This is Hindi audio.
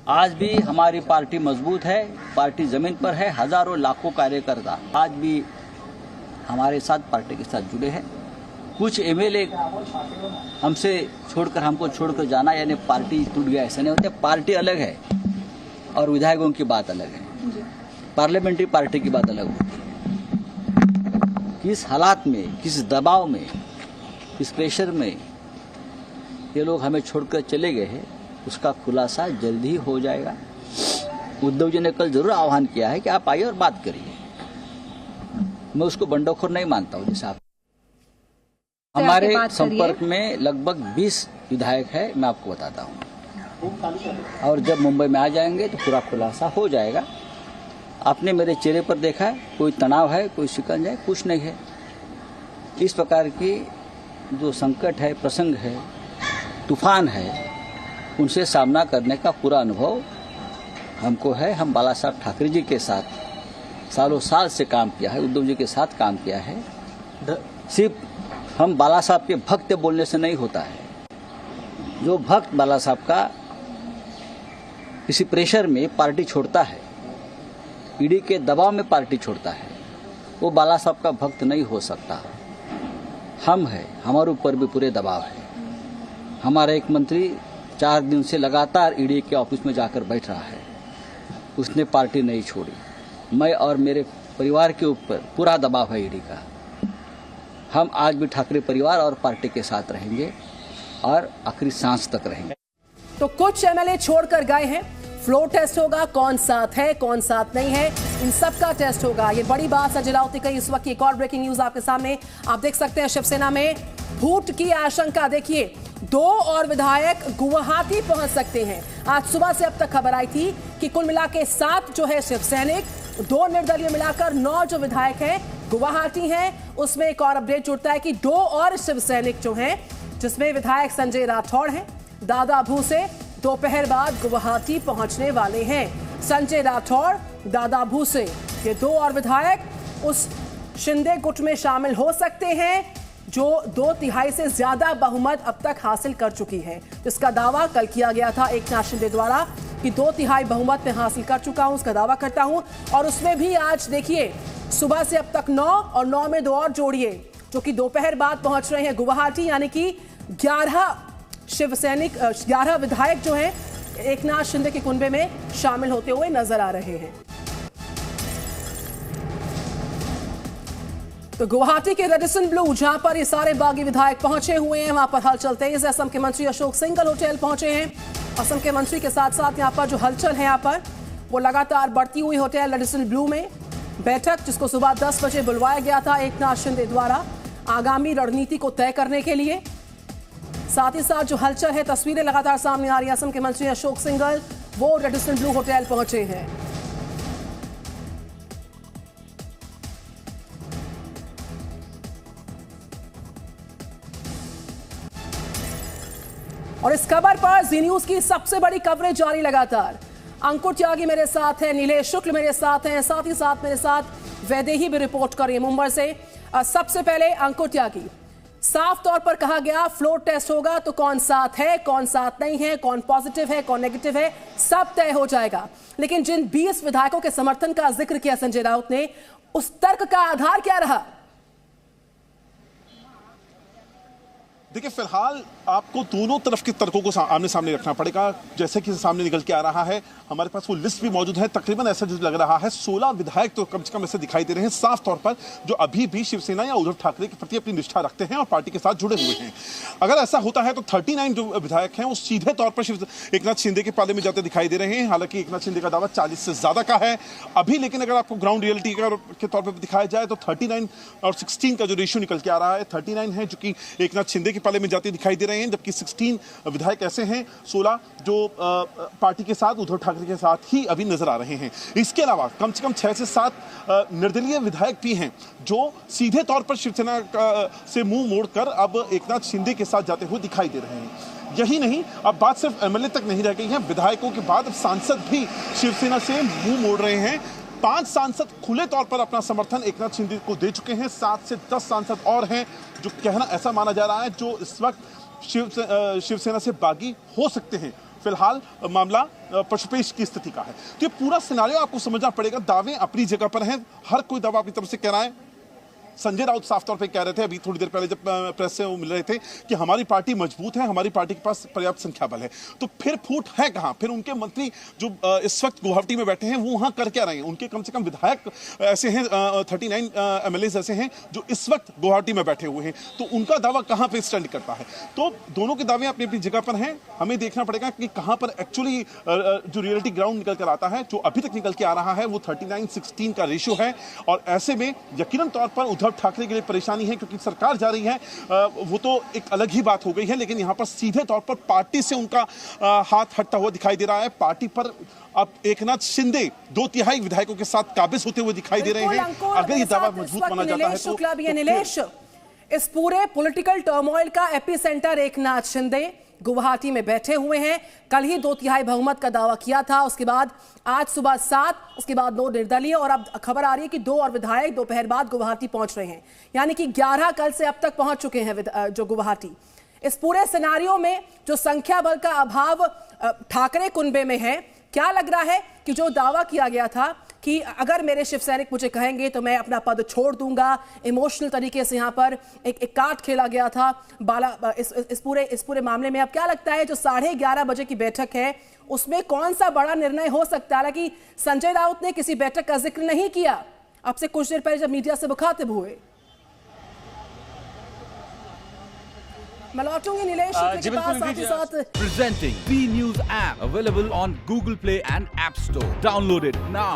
आज भी हमारी पार्टी मजबूत है, पार्टी जमीन पर है, हजारों लाखों कार्यकर्ता आज भी हमारे साथ पार्टी के साथ जुड़े हैं। कुछ एमएलए हमसे छोड़कर हमको छोड़कर जाना यानी पार्टी टूट गया ऐसा नहीं होता। पार्टी अलग है और विधायकों की बात अलग है, पार्लियामेंट्री पार्टी की बात अलग होती है। किस हालात में, किस दबाव में, किस प्रेशर में ये लोग हमें छोड़कर चले गए हैं उसका खुलासा जल्द ही हो जाएगा। उद्धव जी ने कल जरूर आह्वान किया है कि आप आइए और बात करिए। मैं उसको बंडखोर नहीं मानता हूँ। जैसे आप हमारे संपर्क में लगभग 20 विधायक है, मैं आपको बताता हूँ, और जब मुंबई में आ जाएंगे तो पूरा खुलासा हो जाएगा। आपने मेरे चेहरे पर देखा है, कोई तनाव है, कोई शिकंज है, कुछ नहीं है। इस प्रकार की जो संकट है, प्रसंग है, तूफान है, उनसे सामना करने का पूरा अनुभव हमको है। हम बाला साहब ठाकरे जी के साथ सालों साल से काम किया है, उद्धव जी के साथ काम किया है। सिर्फ हम बाला साहब के भक्त बोलने से नहीं होता है। जो भक्त बाला साहब का किसी प्रेशर में पार्टी छोड़ता है, ईडी के दबाव में पार्टी छोड़ता है, वो बाला साहब का भक्त नहीं हो सकता। हम है, हमारे ऊपर भी पूरे दबाव है। हमारा एक मंत्री 4 दिन से लगातार ईडी के ऑफिस में जाकर बैठ रहा है, उसने पार्टी नहीं छोड़ी। मैं और मेरे परिवार के ऊपर पूरा दबाव है ईडी का। हम आज भी ठाकरे परिवार और पार्टी के साथ रहेंगे और आखिरी सांस तक रहेंगे। तो कुछ एमएलए छोड़कर गए हैं, फ्लोर टेस्ट होगा, कौन साथ है कौन साथ नहीं है, इन सब का टेस्ट होगा। ये बड़ी बात संजय राउत ने कही। इस वक्त की एक और ब्रेकिंग न्यूज आपके सामने, आप देख सकते हैं शिवसेना में फूट की आशंका। देखिए 2 और विधायक गुवाहाटी पहुंच सकते हैं। आज सुबह से अब तक खबर आई थी कि कुल मिला के 7 जो है शिवसैनिक, 2 निर्दलीय मिलाकर 9 जो विधायक हैं गुवाहाटी हैं। उसमें एक और अपडेट जुड़ता है कि 2 और शिवसैनिक जो हैं, जिसमें विधायक संजय राठौड़ हैं, दादा भूसे दोपहर बाद गुवाहाटी पहुंचने वाले हैं। संजय राठौड़, दादा भूसे, ये 2 और विधायक उस शिंदे गुट में शामिल हो सकते हैं जो 2/3 से ज्यादा बहुमत अब तक हासिल कर चुकी है। जिसका दावा कल किया गया था एकनाथ शिंदे द्वारा कि 2/3 बहुमत में हासिल कर चुका हूं, उसका दावा करता हूं। और उसमें भी आज देखिए सुबह से अब तक 9 और 9 में 2 और जोड़िए जो कि दोपहर बाद पहुंच रहे हैं गुवाहाटी, यानी कि 11 शिवसैनिक, 11 विधायक जो हैं एकनाथ शिंदे के कुनबे में शामिल होते हुए नजर आ रहे हैं। तो गुवाहाटी के रेडिसन ब्लू, जहां पर ये सारे बागी विधायक पहुंचे हुए हैं, वहां पर हलचल तेज है। असम के मंत्री अशोक सिंघल होटल पहुंचे हैं। असम के मंत्री के साथ साथ यहां पर जो हलचल है, यहां पर वो लगातार बढ़ती हुई होटल रेडिसन ब्लू में बैठक, जिसको सुबह 10 बजे बुलवाया गया था एकनाथ शिंदे द्वारा आगामी रणनीति को तय करने के लिए। साथ ही साथ जो हलचल है, तस्वीरें लगातार सामने आ रही है। असम के मंत्री अशोक सिंघल वो रेडिसन ब्लू होटल पहुंचे हैं। और इस खबर पर जी न्यूज की सबसे बड़ी कवरेज जारी लगातार। अंकुर त्यागी मेरे साथ हैं, नीलेश शुक्ल मेरे साथ हैं, साथ ही साथ मेरे साथ वैदेही भी रिपोर्ट कर रही है मुंबई से। सबसे पहले अंकुर त्यागी, साफ तौर पर कहा गया फ्लोर टेस्ट होगा तो कौन साथ है कौन साथ नहीं है, कौन पॉजिटिव है कौन नेगेटिव है, सब तय हो जाएगा। लेकिन जिन 20 विधायकों के समर्थन का जिक्र किया संजय राउत ने, उस तर्क का आधार क्या रहा? देखिए, फिलहाल आपको दोनों तरफ के तर्कों को आमने सामने रखना पड़ेगा। जैसे कि सामने निकल के आ रहा है, हमारे पास वो लिस्ट भी मौजूद है। तकरीबन ऐसा जो लग रहा है 16 विधायक तो कम से कम ऐसे दिखाई दे रहे हैं साफ तौर पर, जो अभी भी शिवसेना या उद्धव ठाकरे के प्रति अपनी निष्ठा रखते हैं और पार्टी के साथ जुड़े हुए हैं। अगर ऐसा होता है तो 39 जो विधायक हैं वो सीधे तौर पर एकनाथ शिंदे के पाले में जाते दिखाई दे रहे हैं। हालांकि एकनाथ शिंदे का दावा 40 से ज्यादा का है अभी, लेकिन अगर आपको ग्राउंड रियलिटी के तौर पर दिखाया जाए तो 39 और 16 का जो रेशियो निकल के आ रहा है, 39 है जो कि एकनाथ शिंदे के पाले में जाते दिखाई दे रहे हैं, जबकि 16 विधायक ऐसे हैं, 16 जो पार्टी के साथ उद्धव ठाकरे के साथ ही अभी नजर आ रहे हैं। इसके अलावा कम से कम 6 से 7 निर्दलीय विधायक भी हैं जो सीधे तौर पर शिवसेना से मुंह मोड़कर अब एकनाथ शिंदे के साथ जाते हुए दिखाई दे रहे हैं। यही नहीं, अब बात सिर्फ एमएलए तक नहीं रह गई है, विधायकों के बाद अब सांसद भी शिवसेना से मुंह मोड़ रहे हैं। 5 सांसद खुले तौर पर अपना समर्थन एकनाथ शिंदे को दे चुके हैं। 7 से 10 सांसद और हैं जो कहना ऐसा माना जा रहा है जो इस वक्त शिवसेना से बागी हो सकते हैं। फिलहाल मामला पशुपेश की स्थिति का है। तो ये पूरा सिनारियो आपको समझना पड़ेगा। दावे अपनी जगह पर हैं, हर कोई दावा अपनी तरफ से कह रहा है। संजय राउत साफ तौर पे कह रहे थे अभी थोड़ी देर पहले जब प्रेस से वो मिल रहे थे कि हमारी पार्टी मजबूत है, हमारी पार्टी के पास पर्याप्त संख्या बल है। तो फिर फूट है कहां? फिर उनके मंत्री जो इस वक्त गुवाहाटी में बैठे हैं वो वहां कर क्या रहे हैं? उनके कम से कम विधायक ऐसे हैं, 39 एमएलए ऐसे हैं जो इस वक्त गुवाहाटी में बैठे हुए हैं। तो उनका दावा कहां पे स्टैंड करता है? तो दोनों के दावे अपनी अपनी जगह पर हैं। हमें देखना पड़ेगा कि कहां पर एक्चुअली जो रियलिटी ग्राउंड निकल कर आता है। जो अभी तक निकल के आ रहा है वो 39-16 का रेशियो है। और ऐसे में यकीनन तौर पर उद्धव ठाकरे के लिए परेशानी है, क्योंकि सरकार जा रही है, वो तो एक अलग ही बात हो गई है। लेकिन यहां पर सीधे तौर पर पार्टी से उनका हाथ हटता हुआ दिखाई दे रहा है। पार्टी पर अब एकनाथ शिंदे 2/3 विधायकों के साथ काबिज होते हुए दिखाई दे रहे हैं। अगर ये दावा मजबूत माना जाता है तो नीलेश, इस पूरे पॉलिटिकल टर्मोइल का एपिसेंटर एकनाथ शिंदे गुवाहाटी में बैठे हुए हैं। कल ही 2/3 बहुमत का दावा किया था, उसके बाद आज सुबह 7, उसके बाद 9 निर्दलीय, और अब खबर आ रही है कि 2 और विधायक दोपहर बाद गुवाहाटी पहुंच रहे हैं। यानी कि 11 कल से अब तक पहुंच चुके हैं जो गुवाहाटी। इस पूरे सिनारियो में जो संख्या बल का अभाव ठाकरे कुनबे में है, क्या लग रहा है कि जो दावा किया गया था कि अगर मेरे शिव सैनिक मुझे कहेंगे तो मैं अपना पद छोड़ दूंगा, इमोशनल तरीके से यहाँ पर एक कार्ड खेला गया था इस पूरे मामले में। अब क्या लगता है जो 11:30 बजे की बैठक है उसमें कौन सा बड़ा निर्णय हो सकता है? हालांकि संजय राउत ने किसी बैठक का जिक्र नहीं किया अब से कुछ देर पहले जब मीडिया से मुखातिब हुए। मैं लौटूंगी नीलेश के पास, साथ ही साथ presenting B News app available on Google Play and App Store. Download it now.